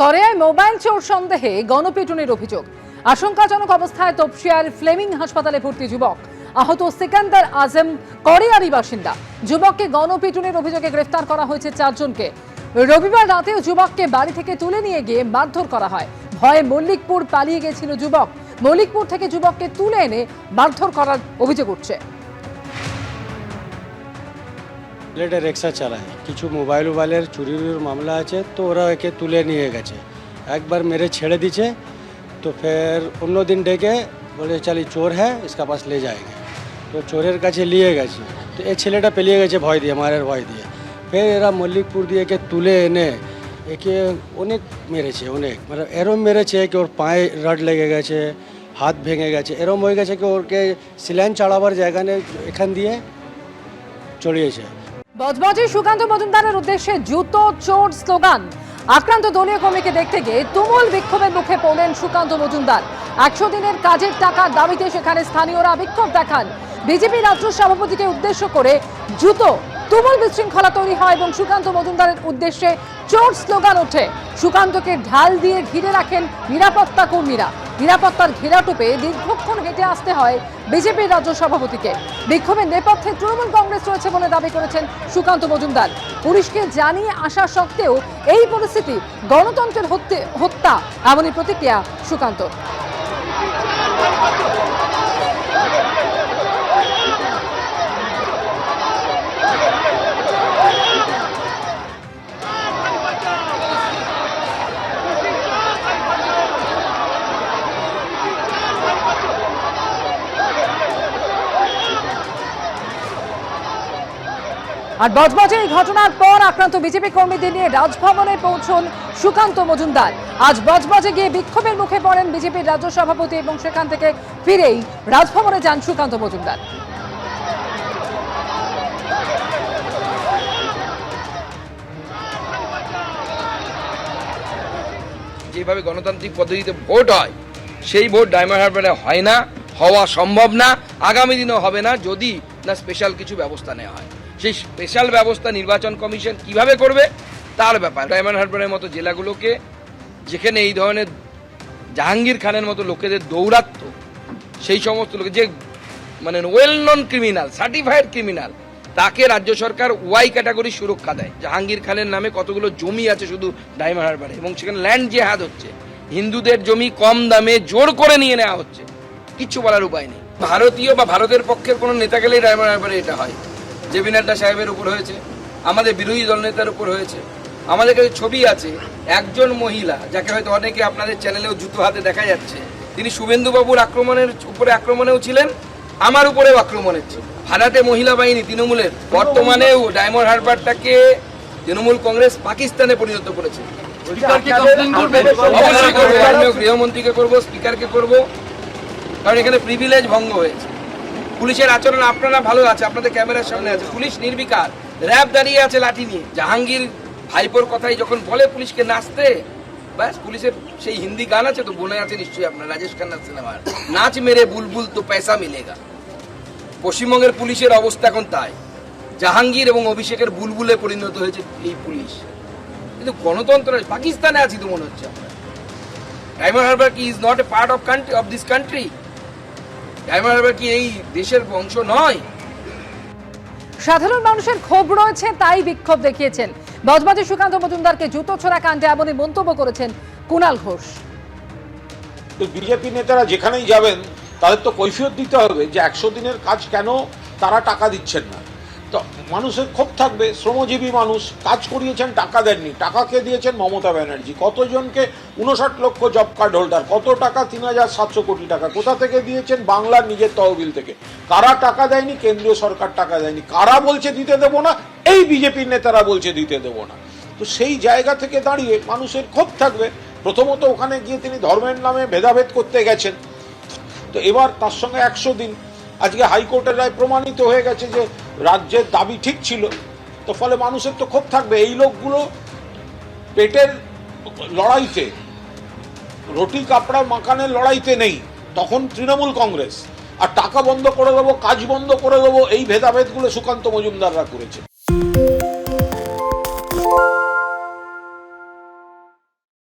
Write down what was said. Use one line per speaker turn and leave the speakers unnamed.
কোরিয়ায় মোবাইল চোর সন্দেহে গণপিটুনির অভিযোগ। আশঙ্কাজনক অবস্থায় তপসিয়ার ফ্লেমিং হাসপাতালে ভর্তি যুবক। আহত সিকান্দার আজম কোরিয়ারই বাসিন্দা। যুবককে গণপিটুনির অভিযোগে গ্রেফতার করা হয়েছে 4 জনকে। রবিবার রাতেও যুবককে বাড়ি থেকে তুলে নিয়ে গিয়ে মারধর করা হয়। ভয়ে মল্লিকপুর পালিয়ে গেছিল যুবক। মল্লিকপুর থেকে যুবককে তুলে এনে মারধর করার অভিযোগ উঠছে।
রিক্সা চালায়, কিছু মোবাইলের চুরির মামলা আছে, তো ওরা একে তুলে নিয়ে গেছে। একবার মেরে ছেড়ে দিচ্ছে, তো ফের অন্য দিন ডেকে বলে চালি চোর হ্যাঁ इसका पास ले जाएंगे। তো চোরের কাছে নিয়ে গেছে, তো এই ছেলেটা পেলিয়ে গেছে ভয় দিয়ে, মারের ভয় দিয়ে। ফের এরা মল্লিকপুর দিয়ে একে তুলে এনে একে অনেক মেরেছে, অনেক মানে এরম মেরেছে কি ওর পায়ে রড লেগে গেছে, হাত ভেঙে গেছে, এরম হয়ে গেছে কি ওরকে সিলাইন চালাবার জায়গা নেই, এখান দিয়ে চড়িয়েছে।
বজবজে সুকান্ত মজুমদারের উদ্দেশ্যে জুতো চোর স্লোগান। আক্রান্ত দলীয় কর্মীকে দেখতে গিয়ে তুমুল বিক্ষোভের মুখে পড়লেন সুকান্ত মজুমদার। 100 দিনের কাজের টাকার দাবিতে সেখানে স্থানীয়রা বিক্ষোভ দেখান। বিজেপি রাজ্য সভাপতিকে উদ্দেশ্য করে জুতো তুমুল বিশৃঙ্খলা তৈরি হয় এবং সুকান্ত মজুমদারের উদ্দেশ্যে চোর স্লোগান ওঠে। সুকান্তকে ঢাল দিয়ে ঘিরে রাখেন নিরাপত্তা কর্মীরা। নিরাপত্তার ঘেরাটোপে দীর্ঘক্ষণ হেঁটে আসতে হয় বিজেপির রাজ্য সভাপতিকে। বিক্ষোভের নেপথ্যে তৃণমূল কংগ্রেস রয়েছে বলে দাবি করেছেন সুকান্ত মজুমদার। পুলিশকে জানিয়ে আসা সত্ত্বেও এই পরিস্থিতি গণতন্ত্রের হত্যা, এমনই প্রতিক্রিয়া সুকান্ত। আর বজবজে এই ঘটনার পর আক্রান্ত বিজেপি কর্মীদের নিয়ে রাজভবনে পৌঁছন সুকান্ত মজুমদার। আজ বজবজে গিয়ে বিক্ষোভের মুখে পড়েন বিজেপির রাজ্য সভাপতি এবং সেখান থেকে ফিরেই রাজভবনে যান সুকান্ত মজুমদার।
যেভাবে গণতান্ত্রিক পদ্ধতিতে ভোট হয় সেই ভোট ডায়মন্ড হারবারে হয় না, হওয়া সম্ভব না, আগামী দিনেও হবে না যদি না স্পেশাল কিছু ব্যবস্থা নেওয়া হয়। সেই স্পেশাল ব্যবস্থা নির্বাচন কমিশন কিভাবে করবে তার ব্যাপার। ডায়মন্ড হারবারের মতো জেলাগুলোকে, যেখানে এই ধরনের জাহাঙ্গীর খানের মতো লোকেদের দৌরাত্ম্য, সেই সমস্ত লোক যে মানে well known criminal, certified criminal, তাকে রাজ্য সরকার ওয়াই ক্যাটাগরি সুরক্ষা দেয়। জাহাঙ্গীর খানের নামে কতগুলো জমি আছে শুধু ডায়মন্ড হারবারে, এবং সেখানে ল্যান্ড জেহাদ হচ্ছে, হিন্দুদের জমি কম দামে জোর করে নিয়ে নেওয়া হচ্ছে, কিচ্ছু বলার উপায় নেই। ভারতীয় বা ভারতের পক্ষের কোনো নেতা গেলেই ডায়মন্ড হারবারে এটা হয়। জেপি নাড্ডা সাহেবের উপর হয়েছে, আমাদের বিরোধী দলনেতার উপর হয়েছে। আমাদের কাছে ছবি আছে, একজন মহিলা যাকে হয়তো অনেকে আপনাদের চ্যানেলেও জুতো হাতে দেখা যাচ্ছে, তিনি শুভেন্দুবাবুর আক্রমণেও ছিলেন, আমার উপরেও আক্রমণের ছিল। ভাড়াটে মহিলা বাহিনী তৃণমূলের, বর্তমানেও ডায়মন্ড হারবারটাকে তৃণমূল কংগ্রেস পাকিস্তানে পরিণত করেছে। অবশ্যই করবো, মাননীয় গৃহমন্ত্রীকে করবো, স্পিকারকে করবো, কারণ এখানে প্রিভিলেজ ভঙ্গ হয়েছে। পুলিশের আচরণ আপনারা ভালো আছে, আপনাদের ক্যামেরার সামনে আছে, পুলিশ নির্বিকার, র্যাব দাঁড়িয়ে আছে লাঠি নিয়ে। জাহাঙ্গীর ভাইপোর কথাই যখন বলে পুলিশকে নাচতে, ব্যাস পুলিশের সেই হিন্দি গান আছে তো, মনে আছে নিশ্চয়ই আপনার, রাজেশ খান্নার সিনেমার, নাচ মেরে বুলবুল তো পয়সা মিলেগা। পশ্চিমবঙ্গের পুলিশের অবস্থা এখন তাই, জাহাঙ্গীর এবং অভিষেকের বুলবুলে পরিণত হয়েছে এই পুলিশ। কিন্তু গণতন্ত্র পাকিস্তানে আছি তো মনে হচ্ছে আমরা। ডায়মন্ড হারবার কি is not a part of this country? Diamond Harbour কি এই দেশের অংশ নয়?
সাধারণ মানুষের ক্ষোভ রয়েছে, তাই বিক্ষোভ দেখিয়েছেন। বজবজে সুকান্ত মজুমদারকে জুতো ছোড়া কাণ্ডে এমনই মন্তব্য করেছেন কুণাল ঘোষ।
বিজেপি নেতারা যেখানেই যাবেন তাদের তো কৈফিয়ত দিতে হবে যে 100 দিনের কাজ কেন তারা টাকা দিচ্ছেন না। তো মানুষের ক্ষোভ থাকবে, শ্রমজীবী মানুষ কাজ করিয়েছেন, টাকা দেননি। টাকা কে দিয়েছেন? মমতা ব্যানার্জি। কতজনকে? 59 লক্ষ জব কার্ড হোল্ডার। কত টাকা? 3700 কোটি টাকা। কোথা থেকে দিয়েছেন? বাংলার নিজের তহবিল থেকে। কারা টাকা দেয়নি? কেন্দ্রীয় সরকার টাকা দেয়নি। কারা বলছে দিতে দেবো না? এই বিজেপির নেতারা বলছে দিতে দেবো না। তো সেই জায়গা থেকে দাঁড়িয়ে মানুষের ক্ষোভ থাকবে। প্রথমত ওখানে গিয়ে তিনি ধর্মের নামে ভেদাভেদ করতে গেছেন, তো এবার তার সঙ্গে 100 দিন। আজকে হাইকোর্টের রায় প্রমাণিত হয়ে গেছে যে রাজ্যের দাবি ঠিক ছিল, তো ফলে মানুষের তো ক্ষোভ থাকবে। এই লোকগুলো পেটের লড়াইতে, রুটি কাপড়া মাকানের লড়াইতে নেই, তখন তৃণমূল কংগ্রেস। আর টাকা বন্ধ করে দেবো, কাজ বন্ধ করে দেবো, এই ভেদাভেদগুলো সুকান্ত মজুমদাররা করেছে।